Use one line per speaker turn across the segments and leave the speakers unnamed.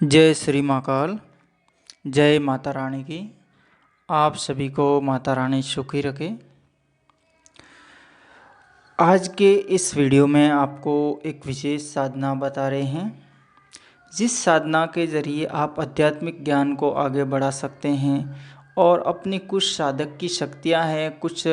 जय श्री महाकाल। जय माता रानी की। आप सभी को माता रानी सुखी रखे। आज के इस वीडियो में आपको एक विशेष साधना बता रहे हैं, जिस साधना के ज़रिए आप आध्यात्मिक ज्ञान को आगे बढ़ा सकते हैं और अपनी कुछ साधक की शक्तियां हैं, कुछ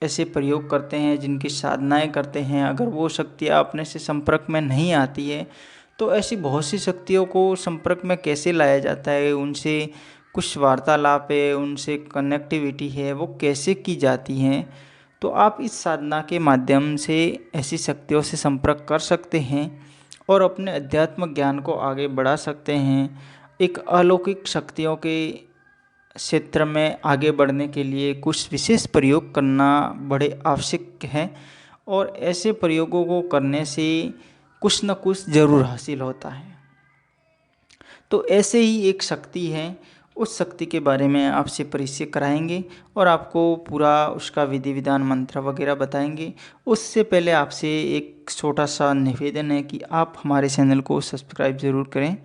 ऐसे प्रयोग करते हैं जिनकी साधनाएं करते हैं। अगर वो शक्तियां अपने से संपर्क में नहीं आती है तो ऐसी बहुत सी शक्तियों को संपर्क में कैसे लाया जाता है, उनसे कुछ वार्तालाप है, उनसे कनेक्टिविटी है, वो कैसे की जाती हैं। तो आप इस साधना के माध्यम से ऐसी शक्तियों से संपर्क कर सकते हैं और अपने अध्यात्म ज्ञान को आगे बढ़ा सकते हैं। एक अलौकिक शक्तियों के क्षेत्र में आगे बढ़ने के लिए कुछ विशेष प्रयोग करना बड़े आवश्यक है और ऐसे प्रयोगों को करने से कुछ न कुछ ज़रूर हासिल होता है। तो ऐसे ही एक शक्ति है, उस शक्ति के बारे में आपसे परिचय कराएंगे और आपको पूरा उसका विधि विधान मंत्र वगैरह बताएंगे। उससे पहले आपसे एक छोटा सा निवेदन है कि आप हमारे चैनल को सब्सक्राइब ज़रूर करें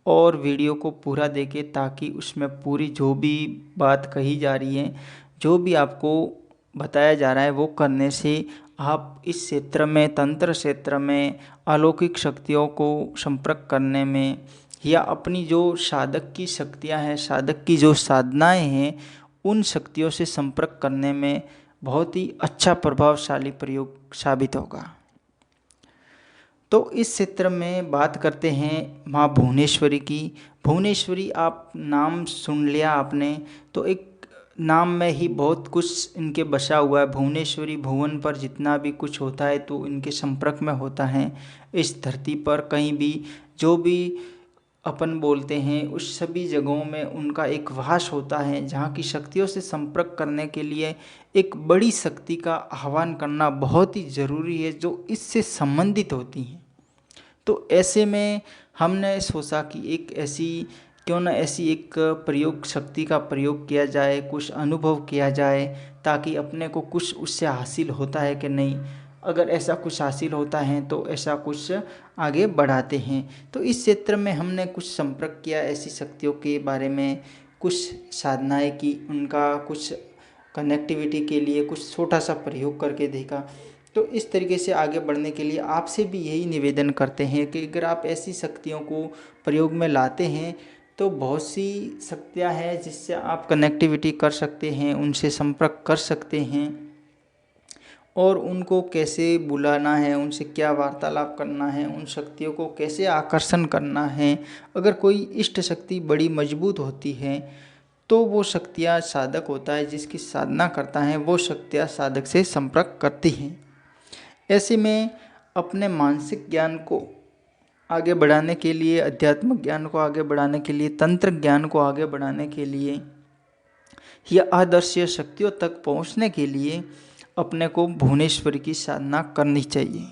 और वीडियो को पूरा देखें, ताकि उसमें पूरी जो भी बात कही जा रही है, जो भी आपको बताया जा रहा है, वो करने से आप इस क्षेत्र में, तंत्र क्षेत्र में, अलौकिक शक्तियों को संपर्क करने में या अपनी जो साधक की शक्तियां हैं, साधक की जो साधनाएं हैं, उन शक्तियों से संपर्क करने में बहुत ही अच्छा प्रभावशाली प्रयोग साबित होगा। तो इस क्षेत्र में बात करते हैं माँ भुवनेश्वरी की। भुवनेश्वरी, आप नाम सुन लिया आपने, तो एक नाम में ही बहुत कुछ इनके बसा हुआ है। भुवनेश्वरी, भुवन पर जितना भी कुछ होता है तो इनके संपर्क में होता है। इस धरती पर कहीं भी जो भी अपन बोलते हैं, उस सभी जगहों में उनका एक वास होता है, जहाँ की शक्तियों से संपर्क करने के लिए एक बड़ी शक्ति का आह्वान करना बहुत ही ज़रूरी है, जो इससे संबंधित होती हैं। तो ऐसे में हमने सोचा कि एक ऐसी क्यों ना ऐसी एक प्रयोग, शक्ति का प्रयोग किया जाए, कुछ अनुभव किया जाए, ताकि अपने को कुछ उससे हासिल होता है कि नहीं। अगर ऐसा कुछ हासिल होता है तो ऐसा कुछ आगे बढ़ाते हैं। तो इस क्षेत्र में हमने कुछ संपर्क किया, ऐसी शक्तियों के बारे में कुछ साधनाएं की, उनका कुछ कनेक्टिविटी के लिए कुछ छोटा सा प्रयोग करके देखा। तो इस तरीके से आगे बढ़ने के लिए आपसे भी यही निवेदन करते हैं कि अगर आप ऐसी शक्तियों को प्रयोग में लाते हैं तो बहुत सी शक्तियां हैं जिससे आप कनेक्टिविटी कर सकते हैं, उनसे संपर्क कर सकते हैं और उनको कैसे बुलाना है, उनसे क्या वार्तालाप करना है, उन शक्तियों को कैसे आकर्षण करना है। अगर कोई इष्ट शक्ति बड़ी मजबूत होती है तो वो शक्तियाँ, साधक होता है जिसकी साधना करता है, वो शक्तियाँ साधक से संपर्क करती हैं। ऐसे में अपने मानसिक ज्ञान को आगे बढ़ाने के लिए, अध्यात्म ज्ञान को आगे बढ़ाने के लिए, तंत्र ज्ञान को आगे बढ़ाने के लिए या अदृश्य शक्तियों तक पहुंचने के लिए अपने को भुवनेश्वरी की साधना करनी चाहिए।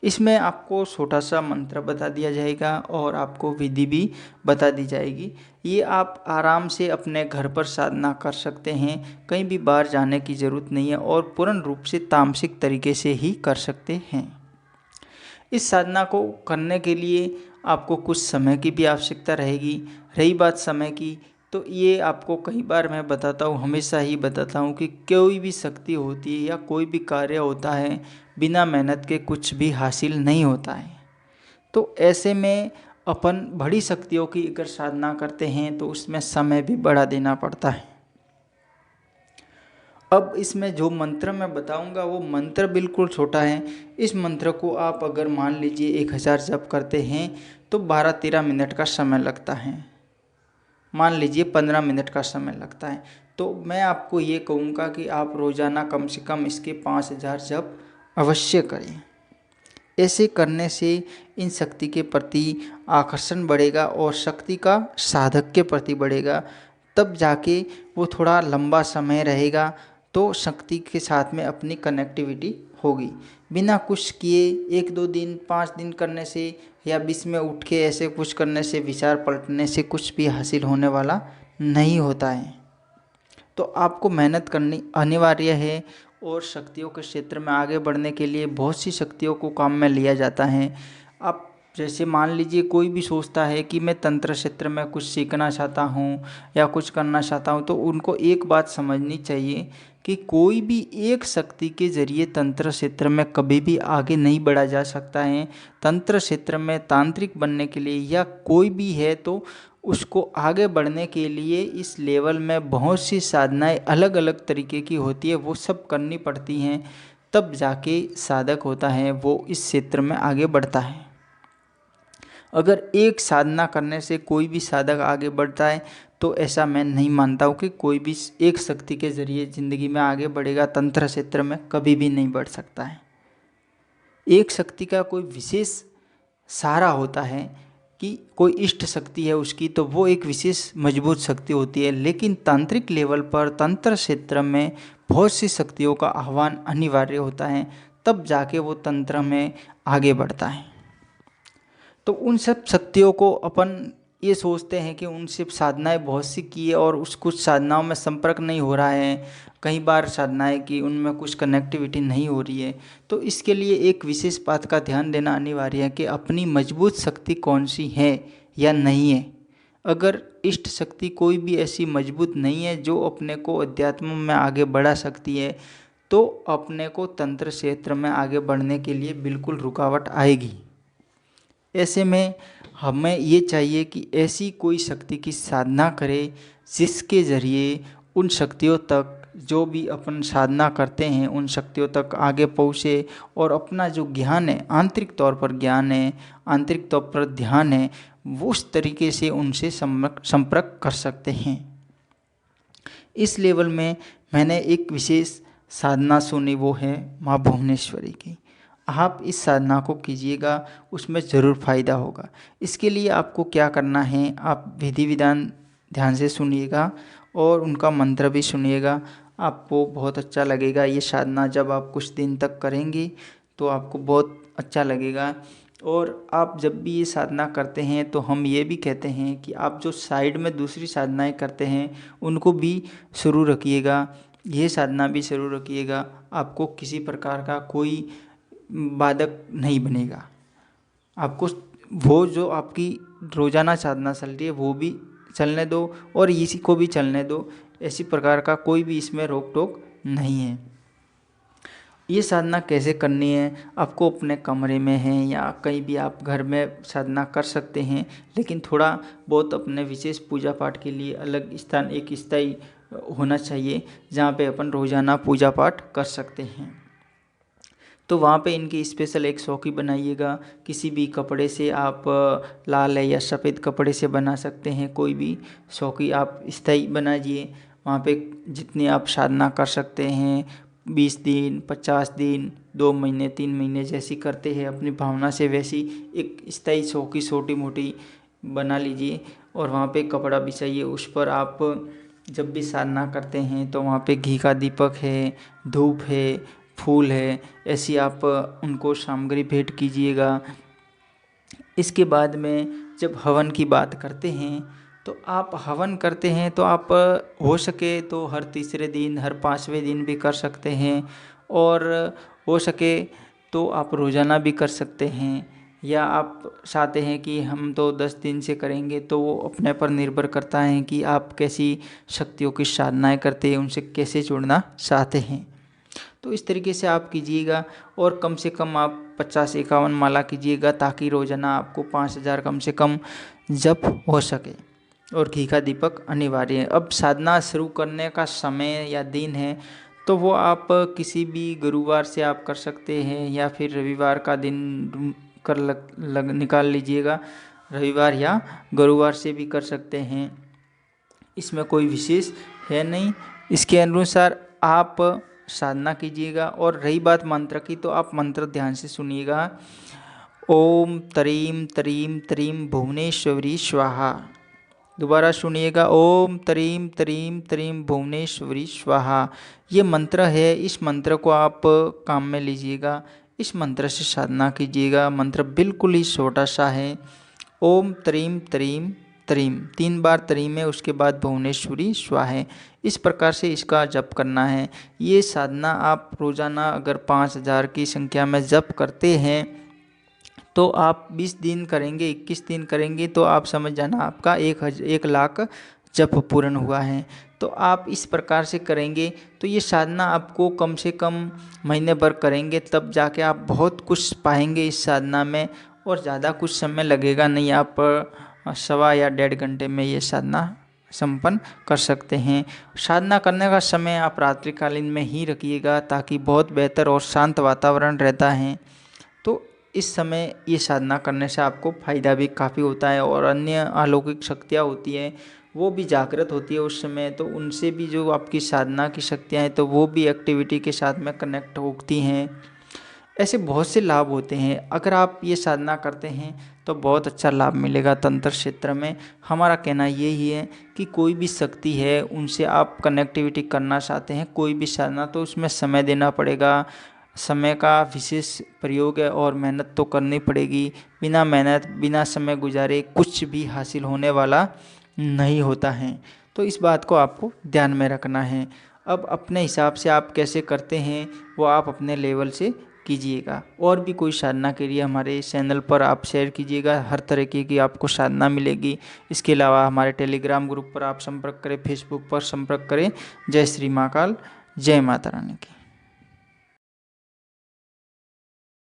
इसमें आपको छोटा सा मंत्र बता दिया जाएगा और आपको विधि भी बता दी जाएगी। ये आप आराम से अपने घर पर साधना कर सकते हैं, कहीं भी बाहर जाने की ज़रूरत नहीं है और पूर्ण रूप से तामसिक तरीके से ही कर सकते हैं। इस साधना को करने के लिए आपको कुछ समय की भी आवश्यकता रहेगी। रही बात समय की, तो ये आपको कई बार मैं बताता हूँ, हमेशा ही बताता हूँ कि कोई भी शक्ति होती है या कोई भी कार्य होता है, बिना मेहनत के कुछ भी हासिल नहीं होता है। तो ऐसे में अपन बड़ी शक्तियों की अगर साधना करते हैं तो उसमें समय भी बढ़ा देना पड़ता है। अब इसमें जो मंत्र मैं बताऊंगा वो मंत्र बिल्कुल छोटा है। इस मंत्र को आप अगर मान लीजिए 1000 जप करते हैं तो 12-13 मिनट का समय लगता है। मान लीजिए 15 मिनट का समय लगता है। तो मैं आपको ये कहूँगा कि आप रोज़ाना कम से कम इसके 5000 जप अवश्य करें। ऐसे करने से इन शक्ति के प्रति आकर्षण बढ़ेगा और शक्ति का साधक के प्रति बढ़ेगा। तब जाके वो थोड़ा लंबा समय रहेगा तो शक्ति के साथ में अपनी कनेक्टिविटी होगी। बिना कुछ किए 1-2 दिन, 5 दिन करने से या बीच में उठ के ऐसे कुछ करने से, विचार पलटने से कुछ भी हासिल होने वाला नहीं होता है। तो आपको मेहनत करनी अनिवार्य है और शक्तियों के क्षेत्र में आगे बढ़ने के लिए बहुत सी शक्तियों को काम में लिया जाता है। आप जैसे मान लीजिए कोई भी सोचता है कि मैं तंत्र क्षेत्र में कुछ सीखना चाहता हूँ या कुछ करना चाहता हूँ, तो उनको एक बात समझनी चाहिए कि कोई भी एक शक्ति के जरिए तंत्र क्षेत्र में कभी भी आगे नहीं बढ़ा जा सकता है। तंत्र क्षेत्र में तांत्रिक बनने के लिए या कोई भी है तो उसको आगे बढ़ने के लिए इस लेवल में बहुत सी साधनाएं अलग अलग तरीके की होती है, वो सब करनी पड़ती हैं, तब जाके साधक होता है वो इस क्षेत्र में आगे बढ़ता है। अगर एक साधना करने से कोई भी साधक आगे बढ़ता है तो ऐसा मैं नहीं मानता हूँ कि कोई भी एक शक्ति के जरिए ज़िंदगी में आगे बढ़ेगा। तंत्र क्षेत्र में कभी भी नहीं बढ़ सकता है। एक शक्ति का कोई विशेष सहारा होता है कि कोई इष्ट शक्ति है उसकी, तो वो एक विशेष मजबूत शक्ति होती है। लेकिन तांत्रिक लेवल पर तंत्र क्षेत्र में बहुत सी शक्तियों का आह्वान अनिवार्य होता है, तब जाके वो तंत्र में आगे बढ़ता है। तो उन सब शक्तियों को अपन ये सोचते हैं कि उनसे साधनाएं बहुत सी की है और उस कुछ साधनाओं में संपर्क नहीं हो रहा है, कई बार साधनाएं की उनमें कुछ कनेक्टिविटी नहीं हो रही है, तो इसके लिए एक विशेष बात का ध्यान देना अनिवार्य है कि अपनी मजबूत शक्ति कौन सी है या नहीं है। अगर इष्ट शक्ति कोई भी ऐसी मजबूत नहीं है जो अपने को अध्यात्म में आगे बढ़ा सकती है, तो अपने को तंत्र क्षेत्र में आगे बढ़ने के लिए बिल्कुल रुकावट आएगी। ऐसे में हमें ये चाहिए कि ऐसी कोई शक्ति की साधना करें जिसके ज़रिए उन शक्तियों तक, जो भी अपन साधना करते हैं उन शक्तियों तक आगे पहुँचे और अपना जो ज्ञान है, आंतरिक तौर पर ज्ञान है, आंतरिक तौर पर ध्यान है, वो उस तरीके से उनसे संपर्क कर सकते हैं। इस लेवल में मैंने एक विशेष साधना सुनी, वो है माँ भुवनेश्वरी की। आप इस साधना को कीजिएगा, उसमें ज़रूर फ़ायदा होगा। इसके लिए आपको क्या करना है, आप विधि विधान ध्यान से सुनिएगा और उनका मंत्र भी सुनिएगा। आपको बहुत अच्छा लगेगा ये साधना। जब आप कुछ दिन तक करेंगे तो आपको बहुत अच्छा लगेगा। और आप जब भी ये साधना करते हैं तो हम ये भी कहते हैं कि आप जो साइड में दूसरी साधनाएं करते हैं उनको भी शुरू रखिएगा, ये साधना भी शुरू रखिएगा। आपको किसी प्रकार का कोई बाधक नहीं बनेगा। आपको वो जो आपकी रोज़ाना साधना चल रही है वो भी चलने दो और इसी को भी चलने दो। ऐसी प्रकार का कोई भी इसमें रोक टोक नहीं है। ये साधना कैसे करनी है, आपको अपने कमरे में है या कहीं भी आप घर में साधना कर सकते हैं, लेकिन थोड़ा बहुत अपने विशेष पूजा पाठ के लिए अलग स्थान, एक स्थायी होना चाहिए जहाँ पे अपन रोज़ाना पूजा पाठ कर सकते हैं। तो वहाँ पे इनकी स्पेशल एक चौकी बनाइएगा। किसी भी कपड़े से, आप लाल है या सफ़ेद कपड़े से बना सकते हैं, कोई भी चौकी आप स्थायी बनाइए। वहाँ पे जितनी आप साधना कर सकते हैं, 20 दिन, 50 दिन, 2 महीने, 3 महीने जैसी करते हैं अपनी भावना से, वैसी एक स्थायी चौकी छोटी मोटी बना लीजिए और वहाँ पे कपड़ा बिछाइए। उस पर आप जब भी साधना करते हैं तो वहाँ पे घी का दीपक है, धूप है, फूल है, ऐसी आप उनको सामग्री भेंट कीजिएगा। इसके बाद में जब हवन की बात करते हैं तो आप हवन करते हैं तो आप हो सके तो हर तीसरे दिन, हर 5वें दिन भी कर सकते हैं और हो सके तो आप रोज़ाना भी कर सकते हैं। या आप चाहते हैं कि हम तो 10 दिन से करेंगे, तो वो अपने पर निर्भर करता है कि आप कैसी शक्तियों की साधनाएं करते हैं, उनसे कैसे जुड़ना चाहते हैं। तो इस तरीके से आप कीजिएगा और कम से कम आप 50-51 माला कीजिएगा ताकि रोज़ाना आपको 5000 कम से कम जप हो सके। और घी का दीपक अनिवार्य है। अब साधना शुरू करने का समय या दिन है तो वो आप किसी भी गुरुवार से आप कर सकते हैं या फिर रविवार का दिन निकाल लीजिएगा। रविवार या गुरुवार से भी कर सकते हैं, इसमें कोई विशेष है नहीं। इसके अनुसार आप साधना कीजिएगा। और रही बात मंत्र की, तो आप मंत्र ध्यान से सुनिएगा। ओम तरीम तरीम तरीम भुवनेश्वरी स्वाहा। दोबारा सुनिएगा, ओम तरीम तरीम तरीम भुवनेश्वरी स्वाहा। ये मंत्र है, इस मंत्र को आप काम में लीजिएगा, इस मंत्र से साधना कीजिएगा। मंत्र बिल्कुल ही छोटा सा है। ओम तरीम तरीम तरीम, 3 बार तरीम है, उसके बाद भुवनेश्वरी स्वाहा है। इस प्रकार से इसका जप करना है। ये साधना आप रोज़ाना अगर 5000 की संख्या में जप करते हैं तो आप 20 दिन करेंगे, 21 दिन करेंगे तो आप समझ जाना आपका 1 लाख जप पूर्ण हुआ है। तो आप इस प्रकार से करेंगे तो ये साधना आपको कम से कम महीने भर करेंगे तब जाके आप बहुत कुछ पाएंगे इस साधना में, और ज़्यादा कुछ समय लगेगा नहीं। आप 1.25 या 1.5 घंटे में ये साधना संपन्न कर सकते हैं। साधना करने का समय आप रात्रिकालीन में ही रखिएगा ताकि बहुत बेहतर और शांत वातावरण रहता है। तो इस समय ये साधना करने से आपको फ़ायदा भी काफ़ी होता है, और अन्य अलौकिक शक्तियाँ होती हैं वो भी जागृत होती है उस समय, तो उनसे भी जो आपकी साधना की शक्तियाँ हैं तो वो भी एक्टिविटी के साथ में कनेक्ट होती हैं। ऐसे बहुत से लाभ होते हैं। अगर आप ये साधना करते हैं तो बहुत अच्छा लाभ मिलेगा तंत्र क्षेत्र में। हमारा कहना यही है कि कोई भी शक्ति है उनसे आप कनेक्टिविटी करना चाहते हैं, कोई भी साधना, तो उसमें समय देना पड़ेगा। समय का विशेष प्रयोग है और मेहनत तो करनी पड़ेगी। बिना मेहनत बिना समय गुजारे कुछ भी हासिल होने वाला नहीं होता है। तो इस बात को आपको ध्यान में रखना है। अब अपने हिसाब से आप कैसे करते हैं वो आप अपने लेवल से कीजिएगा। और भी कोई साधना के लिए हमारे चैनल पर आप शेयर कीजिएगा, हर तरीके की आपको साधना मिलेगी। इसके अलावा हमारे टेलीग्राम ग्रुप पर आप संपर्क करें, फेसबुक पर संपर्क करें। जय श्री महाकाल, जय माता रानी की।